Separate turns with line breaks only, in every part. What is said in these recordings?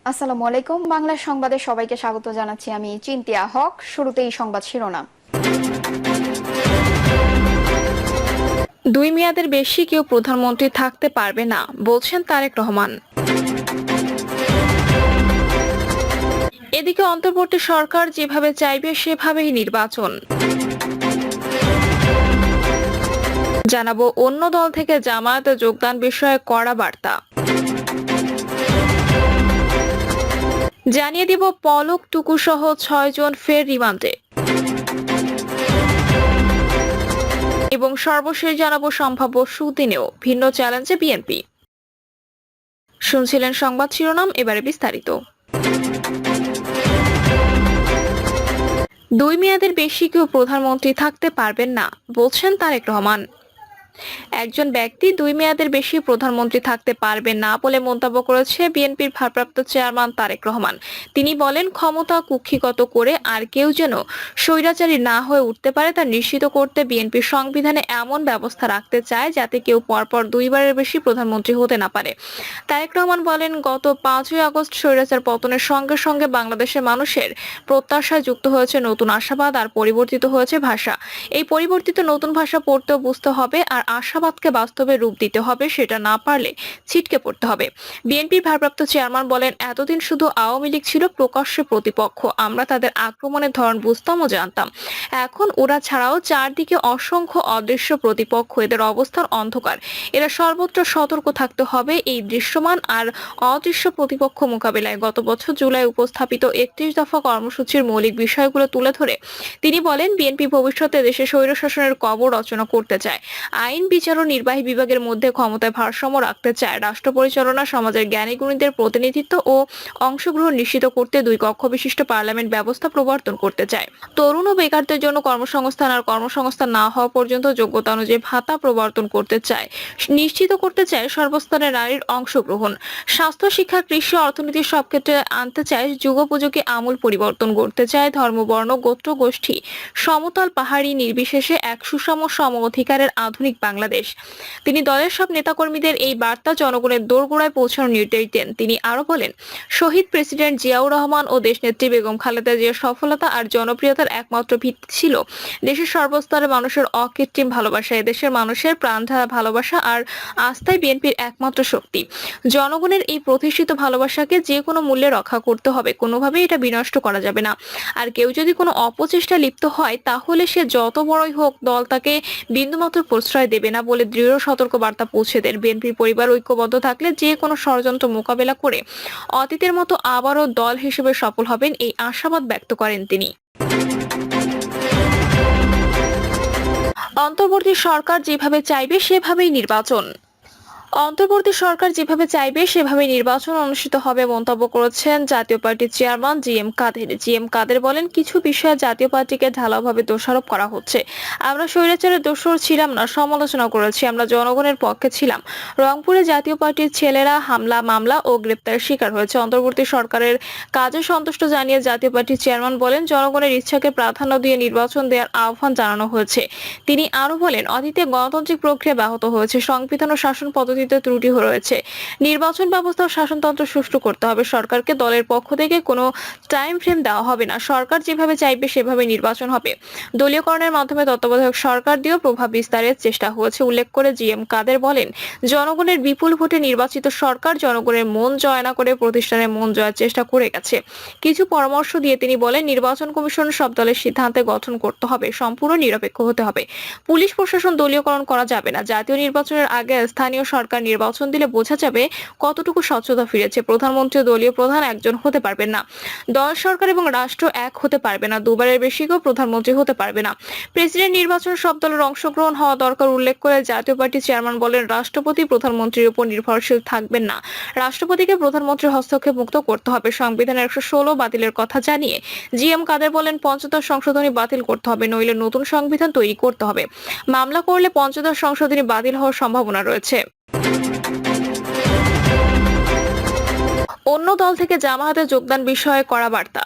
আসসালামু আলাইকুম। বাংলা সংবাদে সবাইকে স্বাগত জানাচ্ছি। আমি চিন্তিয়া হক। শুরুতেই সংবাদ শিরোনাম।
দুই মেয়াদের বেশি কেউ প্রধানমন্ত্রী থাকতে পারবে না বলছেন তারেক রহমান। এদিকে অন্তর্বর্তী সরকার যেভাবে চাইবে সেভাবেই নির্বাচন। জানাবো অন্য দল থেকে জামায়াতে যোগদান বিষয়ে কড়া বার্তা। জানিয়ে দিব পলক টুকু সহ 6 জন ফের রিমান্ডে। এবং সর্বশেষ জানাবো সম্ভাব্য সুদিনেও ভিন্ন চ্যালেঞ্জে বিএনপি। শুনছিলেন সংবাদ শিরোনাম, এবারে বিস্তারিত। দুই মেয়াদের বেশি কেউ প্রধানমন্ত্রী থাকতে পারবেন না বলছেন তারেক রহমান। একজন ব্যক্তি দুই মেয়াদের বেশি প্রধানমন্ত্রী থাকতে পারবেন না বলে মন্তব্য করেছে বিএনপির ভারপ্রাপ্ত চেয়ারম্যান তারেক রহমান। তিনি বলেন, ক্ষমতা কুক্ষিগত করে আর কেউ যেন স্বৈরাচারী না হয়ে উঠতে পারে তা নিশ্চিত করতে বিএনপি সংবিধানে এমন ব্যবস্থা রাখতে চায় যাতে কেউ পরপর দুইবারের বেশি প্রধানমন্ত্রী হতে না পারে। তারেক রহমান বলেন, গত 5ই আগস্ট স্বৈরাচার পতনের সঙ্গে সঙ্গে বাংলাদেশের মানুষের প্রত্যাশায় যুক্ত হয়েছে নতুন আশাবাদ আর পরিবর্তিত হয়েছে ভাষা। এই পরিবর্তিত নতুন ভাষা পড়তে বুঝতে হবে আর আশাবাদকে বাস্তবে রূপ দিতে হবে। সেটা না পারলে ছিটকে পড়তে হবে। বিএনপির ভারপ্রাপ্ত চেয়ারম্যান বলেন, এতদিন শুধু আওয়ামী লীগ ছিল প্রকাশ্যে প্রতিপক্ষ। আমরা তাদের আক্রমণের ধরন বুঝতাম ও জানতাম। এখন ওরা ছাড়াও চারদিকে অসংখ্য অদৃশ্য প্রতিপক্ষ। এদের অবস্থান অন্ধকার। এরা সর্বত্র সতর্ক থাকতে হবে। এই দৃশ্যমান আর অদৃশ্য প্রতিপক্ষ মোকাবিলায় গত বছর জুলাই উপস্থাপিত 31 দফা কর্মসূচির মৌলিক বিষয়গুলো তুলে ধরে তিনি বলেন, বিএনপি ভবিষ্যতে দেশে স্বৈরশাসনের কবর রচনা করতে চায়। আইন, বিচার ও নির্বাহী বিভাগের মধ্যে ক্ষমতায় ভারসাম্য রাখতে চায়। রাষ্ট্র পরিচালনা, সমাজের জ্ঞানী গুণীদের প্রতিনিধিত্ব ও অংশগ্রহণ নিশ্চিত করতে 2 কক্ষ বিশিষ্ট পার্লামেন্ট ব্যবস্থা প্রবর্তন করতে চায়। তরুণ ও বেকারদের জন্য কর্মসংস্থান আর কর্মসংস্থান না হওয়া পর্যন্ত যোগ্যতা অনুযায়ী ভাতা প্রবর্তন করতে চায়। নিশ্চিত করতে চায় সর্বস্তরের নারীর অংশগ্রহণ। স্বাস্থ্য, শিক্ষা, কৃষি, অর্থনীতির সব ক্ষেত্রে আনতে চায় যুগোপযোগী আমূল পরিবর্তন। করতে চায় ধর্ম, বর্ণ, গোত্র, গোষ্ঠী, সমতল, পাহাড়ি নির্বিশেষে এক সুষম সম অধিকারের আধুনিক বাংলাদেশ। তিনি দলের সব নেতাকর্মীদের এই বার্তা জনগণের দোরগোড়ায় পৌঁছানোর নির্দেশ দেন। তিনি আরো বলেন, শহীদ প্রেসিডেন্ট জিয়াউর রহমান ও দেশনেত্রী বেগম খালেদা জিয়ার সফলতা আর জনপ্রিয়তার একমাত্র ভিত্তি ছিল দেশের সর্বস্তরের মানুষের অকৃত্রিম ভালোবাসা। এদেশের মানুষের প্রাণঢালা ভালোবাসা আর আস্থাই বিএনপির একমাত্র শক্তি। জনগণের এই প্রতিষ্ঠিত ভালোবাসাকে যে কোনো মূল্যে রক্ষা করতে হবে। কোনোভাবেই এটা বিনষ্ট করা যাবে না। আর কেউ যদি কোনো অপচেষ্টা লিপ্ত হয় তাহলে সে যত বড়ই হোক, দল তাকে বিন্দুমাত্র প্রশ্রয় দেবে না বলে দৃঢ় সতর্ক বার্তা পৌঁছে দেন। বিএনপির পরিবার ঐক্যবদ্ধ থাকলে যে কোনো ষড়যন্ত্র মোকাবেলা করে অতীতের মতো আবারও দল হিসেবে সফল হবেন, এই আশাবাদ ব্যক্ত করেন তিনি। অন্তর্বর্তী সরকার যেভাবে চাইবে সেভাবেই নির্বাচন। অন্তর্বর্তী সরকার যেভাবে চাইবে সেভাবে নির্বাচন অনুষ্ঠিত হবে মন্তব্য করেছেন জাতীয় পার্টির চেয়ারম্যান জি এম কাদের বলেন, কিছু বিষয়ে জাতীয় পার্টিকে ঢালাওভাবে দোষারোপ করা হচ্ছে। আমরা স্বৈরাচারের দোষর ছিলাম না, সমালোচনা করেছি। আমরা জনগণের পক্ষে ছিলাম। রংপুরে জাতীয় পার্টির ছেলেরা হামলা, মামলা ও গ্রেপ্তারের শিকার হয়েছে। অন্তর্বর্তী সরকারের কাজে সন্তুষ্ট জানিয়ে জাতীয় পার্টির চেয়ারম্যান বলেন, জনগণের ইচ্ছাকে প্রাধান্য দিয়ে নির্বাচন দেওয়ার আহ্বান জানানো হয়েছে। তিনি আরো বলেন, অতীতে গণতান্ত্রিক প্রক্রিয়া ব্যাহত হয়েছে, সংবিধান ও শাসন পদ্ধতিতে ত্রুটি রয়েছে। নির্বাচন ব্যবস্থা ও শাসনতন্ত্র সুষ্ঠু করতে হবে। সরকারকে দলের পক্ষ থেকে কোনো টাইম ফ্রেম দেওয়া হবে না। সরকার যেভাবে চাইবে সেভাবে নির্বাচন হবে। দলীয়করণের মাধ্যমে তত্ত্বাবধায়ক সরকার দিয়েও প্রভাব বিস্তারের চেষ্টা হয়েছে উল্লেখ করে জি.এম. কাদের বলেন, জনগণের বিপুল ভোটে নির্বাচিত সরকার জনগণের মন জয় না করে প্রতিষ্ঠানের মন জয়ের চেষ্টা করে গেছে। কিছু পরামর্শ দিয়ে তিনি বলেন, নির্বাচন কমিশন সব দলের সিদ্ধান্তে গঠন করতে হবে, সম্পূর্ণ নিরপেক্ষ হতে হবে। পুলিশ প্রশাসন দলীয়করণ করা যাবে না। জাতীয় নির্বাচনের আগে স্থানীয় সরকার নির্বাচন দিলে বোঝা যাবে কতটুকু স্বচ্ছতা ফিরেছে। প্রধানমন্ত্রী দলীয় প্রধান একজন হতে পারবেন না। দল, সরকার এবং রাষ্ট্র এক হতে পারবে না। দুবারের বেশি কেউ প্রধানমন্ত্রী হতে পারবে না। প্রেসিডেন্ট নির্বাচন সব দলের অংশগ্রহণ হওয়া দরকার উল্লেখ করে জাতীয় পার্টির চেয়ারম্যান বলেন, রাষ্ট্রপতি প্রধানমন্ত্রীর উপর নির্ভরশীল থাকবেন না। রাষ্ট্রপতিকে প্রধানমন্ত্রীর হস্তক্ষেপ মুক্ত করতে হবে। সংবিধানের 116 বাতিলের কথা জানিয়ে জি.এম. কাদের বলেন, পঞ্চদশ সংশোধনী বাতিল করতে হবে, নইলে নতুন সংবিধান তৈরি করতে হবে। মামলা করলে পঞ্চদশ সংশোধনী বাতিল হওয়ার সম্ভাবনা রয়েছে। অন্য দল থেকে জামায়াতে যোগদান বিষয়ে করা বার্তা।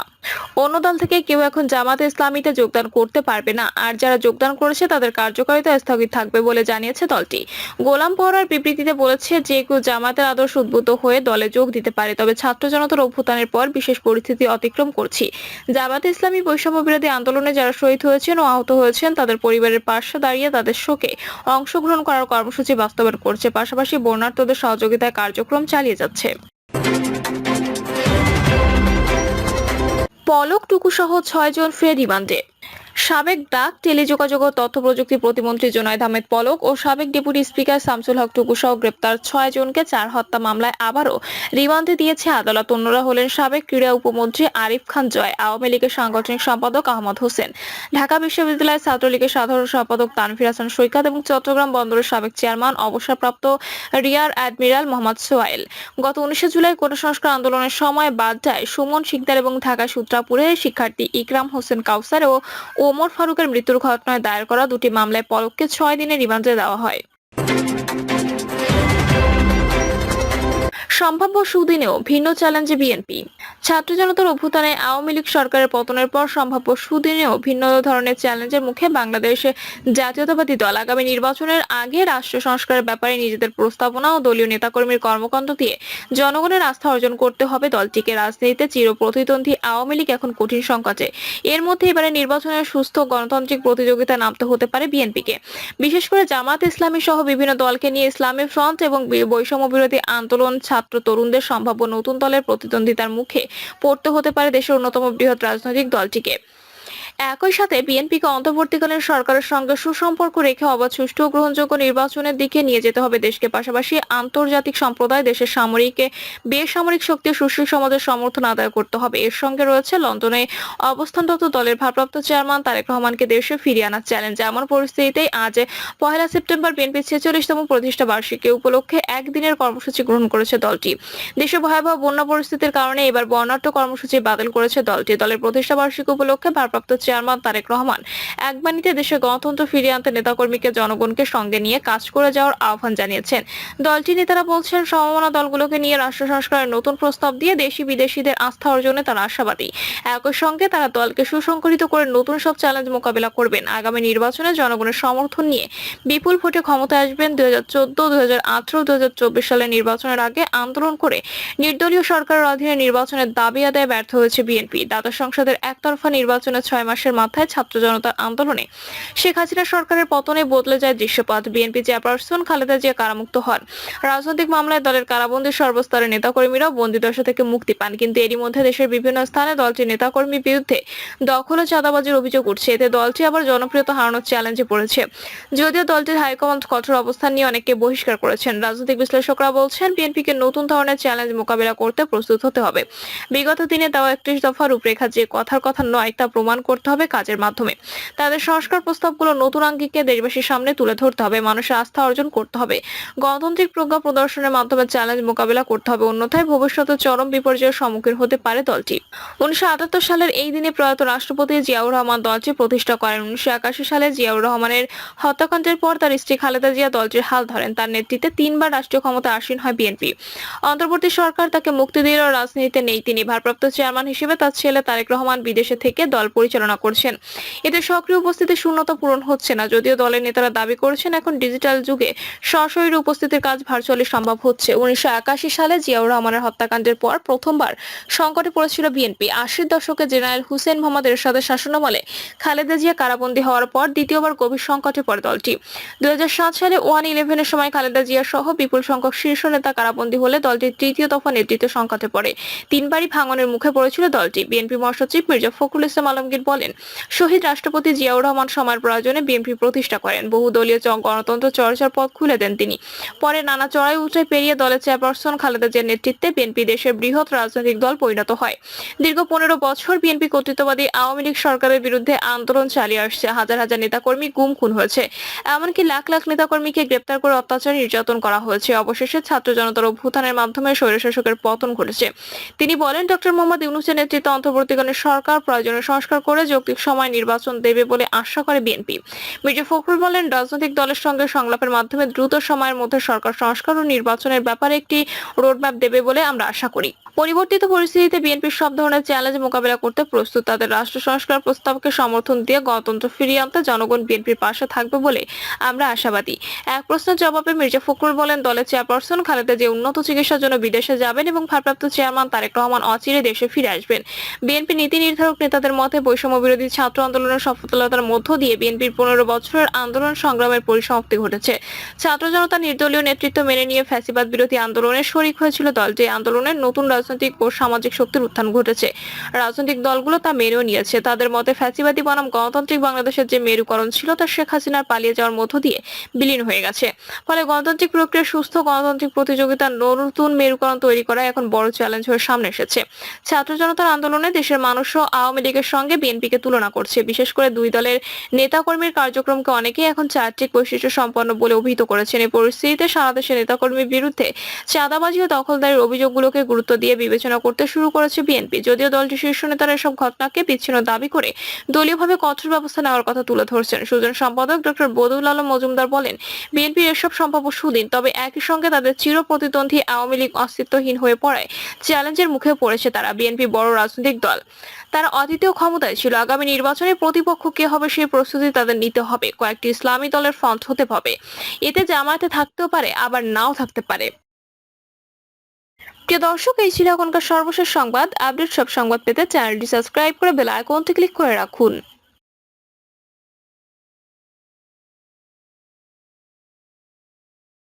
অন্য দল থেকে কেউ এখন জামাতে ইসলামীতে যোগদান করতে পারবে না, আর যারা যোগদান করেছে তাদের কার্যকারিতা স্থগিত থাকবে বলে জানিয়েছে দলটি। গোলাম পরোয়ার বিবৃতিতে বলেছে, যে কেউ জামাতের আদর্শ উদ্বুদ্ধ হয়ে দলে যোগ দিতে পারে, তবে ছাত্র জনতার অভ্যুত্থানের পর বিশেষ পরিস্থিতি অতিক্রম করছি। জামাতে ইসলামী বৈষম্য বিরোধী আন্দোলনে যারা শহীদ হয়েছেন ও আহত হয়েছেন তাদের পরিবারের পাশে দাঁড়িয়ে তাদের শোকে অংশগ্রহণ করার কর্মসূচি বাস্তবায়ন করছে, পাশাপাশি বর্ণাঢ্যদের সহযোগিতায় কার্যক্রম চালিয়ে যাচ্ছে। পলক টুকু সহ 6 জন ফের রিমান্ডে। সাবেক ডাক, টেলিযোগাযোগ ও তথ্য প্রযুক্তি প্রতিমন্ত্রী জুনায়েদ আহমেদ পলক ও সাবেক ডেপুটি স্পিকার শামসুল হক টুকু সহ গ্রেপ্তার 6 জনকে 4 হত্যা মামলায় আবারও রিমান্ডে দিয়েছে আদালত। অন্যরা হলেন সাবেক ক্রীড়া উপমন্ত্রী আরিফ খান জয়, আওয়ামী লীগের সাংগঠনিক সম্পাদক আহমদ হোসেন, ঢাকা বিশ্ববিদ্যালয় ছাত্রলীগের সাধারণ সম্পাদক তানভীর হাসান সৈকত এবং চট্টগ্রাম বন্দরের সাবেক চেয়ারম্যান অবসরপ্রাপ্ত রিয়ার অ্যাডমিরাল মোহাম্মদ সোহাইল। গত 19 জুলাই কোটা সংস্কার আন্দোলনের সময় বাড্ডায় সুমন শিকদার এবং ঢাকা সূত্রাপুরের শিক্ষার্থী ইকরাম হোসেন কাউসার ও ওমর ফারুকের মৃত্যুর ঘটনায় দায়ের করা 2টি মামলায় পলককে 6 দিনের রিমান্ডে দেওয়া হয়। সম্ভাব্য সুদিনেও ভিন্ন চ্যালেঞ্জে বিএনপি। ছাত্র জনতার অভ্যুত্থানে আওয়ামী লীগ সরকারের পতনের পর সম্ভাব্য সুদিনেও ভিন্ন ধরনের চ্যালেঞ্জের মুখে বাংলাদেশ জাতীয়তাবাদী দল। আগামী নির্বাচনের আগে রাষ্ট্র সংস্কারের ব্যাপারে নিজেদের প্রস্তাবনা ও দলীয় নেতাকর্মীর কর্মকাণ্ড দিয়ে জনগণের আস্থা অর্জন করতে হবে দলটিকে। রাজনীতিতে চিরপ্রতিদ্বন্দ্বী আওয়ামী লীগ এখন কঠিন সংকটে। এর মধ্যে এবারে নির্বাচনের সুস্থ গণতান্ত্রিক প্রতিযোগিতায় নামতে হতে পারে বিএনপিকে। বিশেষ করে জামাত ইসলামী সহ বিভিন্ন দলকে নিয়ে ইসলামী ফ্রন্ট এবং বৈষম্য বিরোধী আন্দোলন ছাত্র তরুণদের সম্ভাব্য নতুন দলের প্রতিদ্বন্দ্বিতার মুখে পড়তে হতে পারে দেশের অন্যতম বৃহৎ রাজনৈতিক দলটিকে। একই সাথে বিএনপিকে অন্তর্বর্তীকালীন সরকারের সঙ্গে সুসম্পর্ক রেখে অবাধ, সুষ্ঠু ও গ্রহণযোগ্য নির্বাচনের দিকে নিয়ে যেতে হবে দেশকে। পাশাপাশি আন্তর্জাতিক সম্প্রদায় দেশের সামরিক বেসামরিক শক্তি সুশীল সমাজের সমর্থন আদায় করতে হবে। এর সঙ্গে রয়েছে লন্ডনে অবস্থানরত দলের ভারপ্রাপ্ত চেয়ারম্যান তারেক রহমানকে দেশে ফিরিয়ে আনার চ্যালেঞ্জ। এমন পরিস্থিতিতেই আজ 1 সেপ্টেম্বর বিএনপির 46তম প্রতিষ্ঠা বার্ষিকী উপলক্ষে একদিনের কর্মসূচি গ্রহণ করেছে দলটি। দেশে ভয়াবহ বন্যা পরিস্থিতির কারণে এবার বর্ণাঢ্য কর্মসূচি বাতিল করেছে দলটি। দলের প্রতিষ্ঠা বার্ষিকী উপলক্ষে ভারপ্রাপ্ত চেয়ারম্যান তারেক রহমান এক বাণীতে দেশে গণতন্ত্র ফিরিয়ে আনতে নেতাকর্মীকে জনগণকে সঙ্গে নিয়ে কাজ করে যাওয়ার আহ্বান জানিয়েছেন। দলটির নেতারা বলছেন, সমমনা দলগুলোকে নিয়ে রাষ্ট্র সংস্কারের নতুন প্রস্তাব দিয়ে দেশি বিদেশিদের আস্থা অর্জনে তারা আশাবাদী। একই সঙ্গে তারা দলকে সুসংগঠিত করে নতুন সব চ্যালেঞ্জ মোকাবেলা করবেন। আগামী নির্বাচনে জনগণের সমর্থন নিয়ে বিপুল ভোটে ক্ষমতায় আসবেন। 2014, 2018, 2024 সালের নির্বাচনের আগে আন্দোলন করে নির্দলীয় সরকারের অধীনে নির্বাচনের দাবি আদায়ে ব্যর্থ হয়েছে বিএনপি। দ্বাদশ সংসদের একতরফা নির্বাচনে 6 মাসের মাথায় ছাত্র জনতার আন্দোলনে শেখ হাসিনা সরকারের পতনে বদলে যায় দৃশ্যপট। বিএনপি চেয়ারপারসন খালেদা জিয়া কারামুক্ত হন। রাজনৈতিক মামলায় দলের কারাবন্দী সর্বস্তরের নেতাকর্মীরাও বন্দিদশা থেকে মুক্তি পান। কিন্তু এরই মধ্যে দেশের বিভিন্ন স্থানে দলটির নেতাকর্মীর বিরুদ্ধে দখল ও চাঁদাবাজির অভিযোগ উঠছে। এতে দলটি আবার জনপ্রিয়তা হারানোর চ্যালেঞ্জে পড়েছে। যদিও দলটির হাইকমান্ড কঠোর অবস্থান নিয়ে অনেককে বহিষ্কার করেছেন। রাজনৈতিক বিশ্লেষকরা বলছেন, বিএনপিকে নতুন ধরনের চ্যালেঞ্জ মোকাবেলা করতে প্রস্তুত হতে হবে। বিগত দিনে দেওয়া 31 দফা রূপরেখা যে কথার কথা নয় তা প্রমাণ করতে হবে কাজের মাধ্যমে। তাদের সংস্কার প্রস্তাবগুলো নতুন আঙ্গিকে দেশবাসীর সামনে তুলে ধরতে হবে। মানুষের আস্থা অর্জন করতে হবে। গণতান্ত্রিক প্রজ্ঞা প্রদর্শনের মাধ্যমে চ্যালেঞ্জ মোকাবেলা করতে হবে। অন্যথায় ভবিষ্যতে চরম বিপর্যয়ের সম্মুখীন হতে পারে দলটি। 1978 সালের এই দিনে প্রয়াত রাষ্ট্রপতি জিয়াউর রহমান দলটি প্রতিষ্ঠা করেন। 1981 সালে জিয়াউর রহমানের হত্যাকাণ্ডের পর তার স্ত্রী খালেদা জিয়া দলটির হাল ধরেন। তার নেতৃত্বে 3 বার রাষ্ট্রীয় ক্ষমতায় আসীন হয় বিএনপি। অন্তর্বর্তী সরকার তাকে মুক্তি দিলেও রাজনীতিতে নেই তিনি। ভারপ্রাপ্ত চেয়ারম্যান হিসেবে তার ছেলে তারেক রহমান বিদেশে থেকে দল পরিচালনা করছেন। এতে সক্রিয় উপস্থিতির শূন্যতা পূরণ হচ্ছে না। যদিও দলের নেতারা দাবি করেছেন, এখন ডিজিটাল যুগে সশরীরে উপস্থিতির কাজ ভার্চুয়ালি সম্ভব হচ্ছে। 1981 সালে জিয়াউর রহমানের হত্যাকাণ্ডের পর প্রথমবার সংকটে পড়েছিল বিএনপি। 80 দশকে জেনারেল হুসেইন মোহাম্মদ এরশাদের শাসনামলে খালেদা জিয়া কারাবন্দী হওয়ার পর দ্বিতীয়বার গভীর সংকটে পড়ে দলটি। 2007 সালে 1-11 সময় খালেদা জিয়া সহ বিপুল সংখ্যক শীর্ষ নেতা কারাবন্দী হলে দলটির তৃতীয় দফা নেতৃত্ব সংকটে পড়ে। 3 বারই ভাঙনের মুখে পড়েছিল দলটি। বিএনপি মহাসচিব মির্জা ফখরুল ইসলাম আলমগীর বলেন, শহীদ রাষ্ট্রপতি জিয়াউর রহমান সময়ের প্রয়োজনে বিএনপি প্রতিষ্ঠা করেন। বহুদলীয় গণতন্ত্র চর্চার পথ খুলে দেন তিনি। পরে নানা চড়াই উতরাই পেরিয়ে দলের চেয়ারপারসন খালেদা জিয়ার নেতৃত্বে বিএনপি দেশের বৃহৎ রাজনৈতিক দল পরিণত হয়। দীর্ঘ 15 বছর বিএনপি কর্তৃত্ববাদী আওয়ামী লীগ সরকারের বিরুদ্ধে আন্দোলন চালিয়ে আসছে। হাজার হাজার নেতাকর্মী গুম খুন হয়েছে। এমনকি লাখ লাখ নেতাকর্মীকে গ্রেপ্তার করে অত্যাচার নির্যাতন করা হয়েছে। অবশেষে ছাত্র জনতার অভ্যুত্থানের মাধ্যমে স্বৈরশাসকের পতন ঘটেছে। তিনি বলেন, ডক্টর মোহাম্মদ ইউনূসের নেতৃত্বে অন্তর্বর্তীকালীন সরকার প্রয়োজনীয় সংস্কার করে যৌক্তিক সময় নির্বাচন দেবে বলে আশা করে বিএনপি। মির্জা ফখরুল বলেন, রাজনৈতিক দলের সঙ্গে সংলাপের মাধ্যমে দ্রুত সময়ের মধ্যে সরকার সংস্কার ও নির্বাচনের ব্যাপারে একটি রোডম্যাপ দেবে বলে আমরা আশা করি। পরিবর্তিত পরিস্থিতিতে বিএনপির সব ধরনের চ্যালেঞ্জ মোকাবেলা করতে প্রস্তুত। তাদের রাষ্ট্র সংস্কার প্রস্তাবকে সমর্থন দিয়ে গণতন্ত্র ফিরিয়ে আনতে জনগণ বিএনপির পাশে থাকবে বলে আমরা আশাবাদী। এক প্রশ্নের জবাবে মির্জা ফখরুল বলেন, দলের চেয়ারপারসন খালেদা জিয়া উন্নত চিকিৎসার জন্য বিদেশে যাবেন এবং ভারপ্রাপ্ত চেয়ারম্যান তারেক রহমান অচিরে দেশে ফিরে আসবেন। বিএনপি নীতি নির্ধারক নেতাদের মতে বৈষম্য বিরোধী ছাত্র আন্দোলনের সফলতার মধ্য দিয়ে বিএনপির 15 বছরের আন্দোলন সংগ্রামের পরিসমাপ্তি ঘটেছে। ছাত্র জনতা নির্দলীয় নেতৃত্ব মেনে নিয়ে ফ্যাসিবাদ বিরোধী আন্দোলনে শরিক হয়েছিল দল। যে আন্দোলনের নতুন রাজনৈতিক ও সামাজিক শক্তির উত্থান ঘটেছে, রাজনৈতিক দলগুলো তা মেনেও নিয়েছে। তাদের মতে ফ্যাসিবাদী বনাম গণতান্ত্রিক বাংলাদেশের যে মেরুকরণ ছিল তা শেখ হাসিনার পালিয়ে যাওয়ার মধ্য দিয়ে বিলীন হয়ে গেছে। ফলে গণতান্ত্রিক প্রক্রিয়া সুস্থ গণতান্ত্রিক প্রতিযোগিতার নতুন মেরুকরণ তৈরি করা এখন বড় চ্যালেঞ্জ হয়ে সামনে এসেছে। ছাত্র জনতার আন্দোলনে দেশের মানুষও আওয়ামী লীগের সঙ্গে বিএনপিকে তুলনা করছে। বিশেষ করে দুই দলের নেতাকর্মীর কার্যক্রমকে অনেকেই এখন চারিত্রিক বৈশিষ্ট্য সম্পন্ন বলে অভিহিত করেছেন। এই পরিস্থিতিতে সারা দেশের নেতাকর্মীর বিরুদ্ধে চাঁদাবাজি ও দখলদারির অভিযোগগুলোকে গুরুত্ব দিয়ে বিবেচনা করতে শুরু করেছে বিএনপি। যদিও দলটির শীর্ষ নেতারা এসব ঘটনাকে বিচ্ছিন্ন দাবি করে দলীয়ভাবে কঠোর ব্যবস্থা নেওয়ার কথা তুলে ধরছেন। সুজন সম্পাদক ডক্টর বদরুল আলম মজুমদার বলেন, বিএনপির এসব সম্ভাব্য সুদিন, তবে একই সঙ্গে তাদের চির প্রতিদ্বন্দ্বী আওয়ামী লীগ অস্তিত্বহীন হয়ে পড়ায় চ্যালেঞ্জের মুখে পড়েছে তারা। বিএনপি বড় রাজনৈতিক দল, তারা অতীতেও ক্ষমতায় ছিল। আগামী নির্বাচনে প্রতিপক্ষ কে হবে সেই প্রস্তুতি তাদের নিতে হবে। কয়েকটি ইসলামী দলের ফ্রন্ট হতে হবে, এতে জামায়াতে থাকতেও পারে, আবার নাও থাকতে পারে। প্রিয় দর্শক, এই ছিল এখনকার সর্বশেষ সংবাদ। আপডেট সব সংবাদ পেতে চ্যানেলটি সাবস্ক্রাইব করে বেল আইকনটি ক্লিক করে রাখুন।